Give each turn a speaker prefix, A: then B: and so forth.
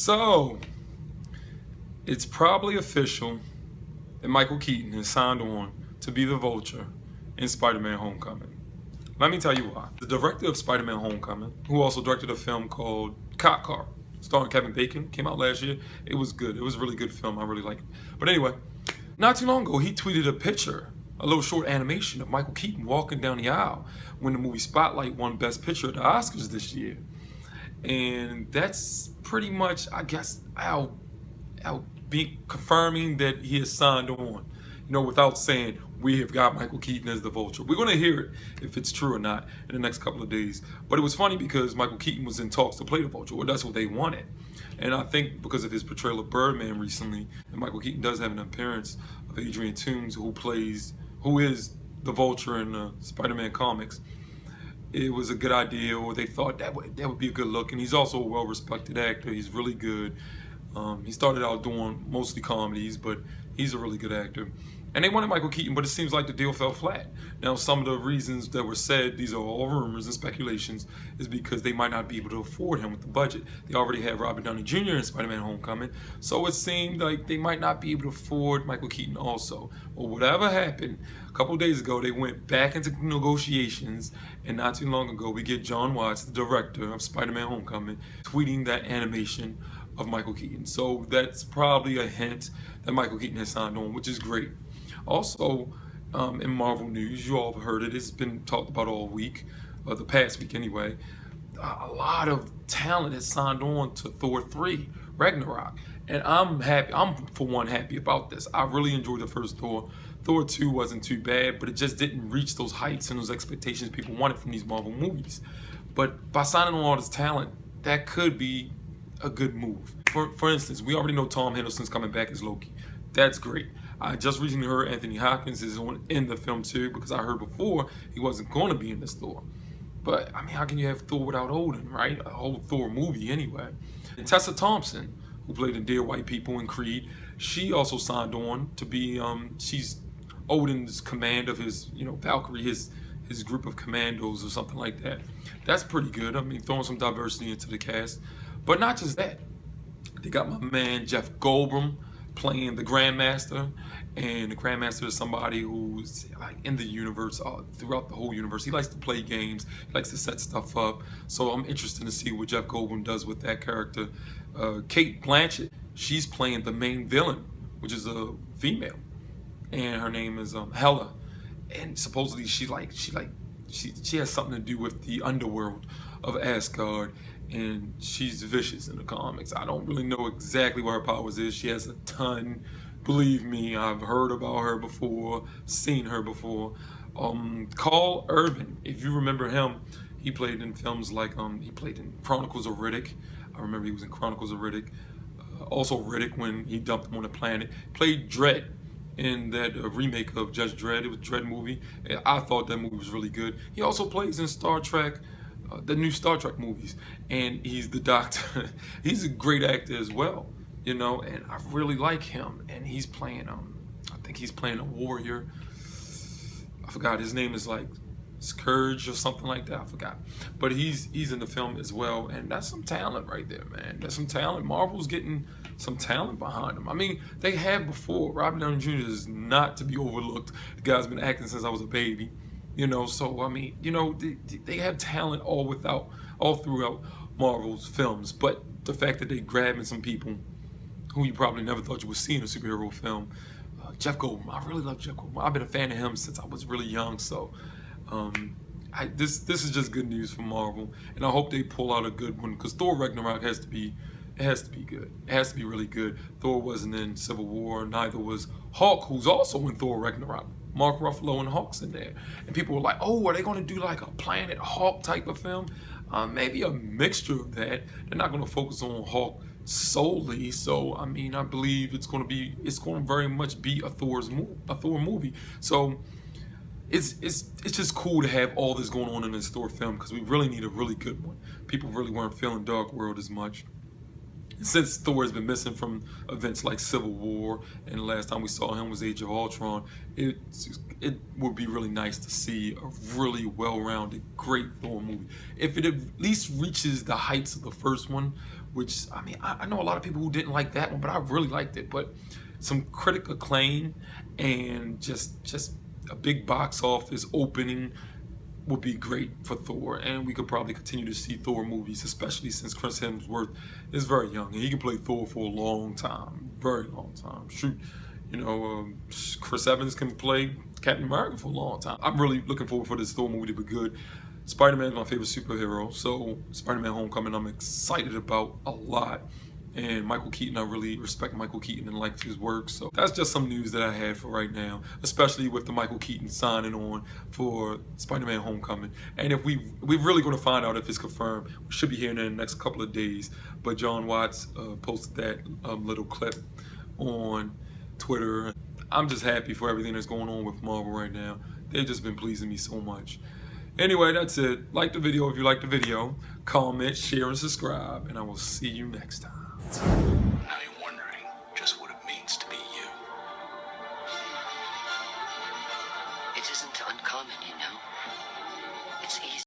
A: So, it's probably official that Michael Keaton has signed on to be the Vulture in Spider-Man Homecoming. Let me tell you why. The director of Spider-Man Homecoming, who also directed a film called Cop Car, starring Kevin Bacon, came out last year. It was good. It was a really good film. I really liked it. But anyway, not too long ago, he tweeted a picture, a little short animation of Michael Keaton walking down the aisle when the movie Spotlight won Best Picture at the Oscars this year. And that's pretty much, I guess, I'll be confirming that he has signed on, without saying we have got Michael Keaton as the Vulture. We're going to hear it if it's true or not in the next couple of days. But it was funny because Michael Keaton was in talks to play the Vulture, or that's what they wanted. And I think because of his portrayal of Birdman recently, and Michael Keaton does have an appearance of Adrian Toomes, who is the Vulture in the Spider-Man comics. It was a good idea, or they thought that would be a good look. And he's also a well-respected actor. He's really good. He started out doing mostly comedies, but he's a really good actor. And they wanted Michael Keaton, but it seems like the deal fell flat. Now, some of the reasons that were said, these are all rumors and speculations, is because they might not be able to afford him with the budget. They already have Robert Downey Jr. in Spider-Man Homecoming, so it seemed like they might not be able to afford Michael Keaton also. Or whatever happened, a couple of days ago, they went back into negotiations, and not too long ago, we get Jon Watts, the director of Spider-Man Homecoming, tweeting that animation of Michael Keaton. So that's probably a hint that Michael Keaton has signed on, which is great. Also, in Marvel news, you all have heard it. It's been talked about all week, the past week anyway. A lot of talent has signed on to Thor 3, Ragnarok. And I'm happy. I'm, for one, happy about this. I really enjoyed the first Thor. Thor 2 wasn't too bad, but it just didn't reach those heights and those expectations people wanted from these Marvel movies. But by signing on all this talent, that could be a good move. For instance, we already know Tom Hiddleston's coming back as Loki. That's great. I just recently heard Anthony Hopkins is in the film too, because I heard before he wasn't going to be in this Thor. But, I mean, how can you have Thor without Odin, right? A whole Thor movie anyway. And Tessa Thompson, who played in Dear White People and Creed, she also signed on to be, she's Odin's command of his, Valkyrie, his group of commandos or something like that. That's pretty good. I mean, throwing some diversity into the cast. But not just that. They got my man Jeff Goldblum playing the Grandmaster, and the Grandmaster is somebody who's like in the universe, throughout the whole universe. He likes to play games, he likes to set stuff up, so I'm interested to see what Jeff Goldblum does with that character. Cate Blanchett, she's playing the main villain, which is a female, and her name is Hela, and supposedly she has something to do with the underworld of Asgard, and she's vicious in the comics. I don't really know exactly what her powers is. She has a ton. Believe me, I've heard about her before, seen her before. Carl Urban, if you remember him, he played in films like, he played in Chronicles of Riddick. I remember he was in Chronicles of Riddick. Also Riddick when he dumped him on the planet. Played Dredd in that remake of Judge Dredd. It was a Dredd movie. I thought that movie was really good. He also plays in Star Trek, the new Star Trek movies, and he's the Doctor. He's a great actor as well, and I really like him. And he's playing, I think he's playing a warrior. I forgot, his name is like Scourge or something like that, I forgot. But he's in the film as well, and that's some talent right there, man. That's some talent. Marvel's getting some talent behind them. I mean, they have before. Robert Downey Jr. is not to be overlooked. The guy's been acting since I was a baby. So I mean, they have talent all throughout Marvel's films. But the fact that they grabbing some people who you probably never thought you would see in a superhero film, Jeff Goldblum, I really love Jeff Goldblum. I've been a fan of him since I was really young. So this is just good news for Marvel, and I hope they pull out a good one, because Thor Ragnarok has to be good. It has to be really good. Thor wasn't in Civil War, neither was Hulk, who's also in Thor Ragnarok. Mark Ruffalo and Hulk's in there. And people were like, oh, are they going to do like a Planet Hulk type of film? Maybe a mixture of that. They're not going to focus on Hulk solely. So, I mean, I believe it's going to very much be a Thor movie. So, it's just cool to have all this going on in this Thor film, because we really need a really good one. People really weren't feeling Dark World as much. Since Thor has been missing from events like Civil War, and the last time we saw him was Age of Ultron, it would be really nice to see a really well-rounded, great Thor movie. If it at least reaches the heights of the first one, which, I mean, I know a lot of people who didn't like that one, but I really liked it. But some critic acclaim and just a big box office opening would be great for Thor, and we could probably continue to see Thor movies, especially since Chris Hemsworth is very young and he can play Thor for a long time, very long time. Shoot, you know, Chris Evans can play Captain America for a long time. I'm really looking forward for this Thor movie to be good. Spider-Man is my favorite superhero, so Spider-Man Homecoming I'm excited about a lot. And Michael Keaton, I really respect Michael Keaton and like his work. So that's just some news that I had for right now, especially with the Michael Keaton signing on for Spider-Man Homecoming. And if we're really going to find out if it's confirmed, we should be hearing it in the next couple of days. But John Watts posted that little clip on Twitter. I'm just happy for everything that's going on with Marvel right now. They've just been pleasing me so much. Anyway, that's it. Like the video if you like the video. Comment, share, and subscribe. And I will see you next time.
B: Now you're wondering just what it means to be you.
C: It isn't uncommon, you know. It's easy.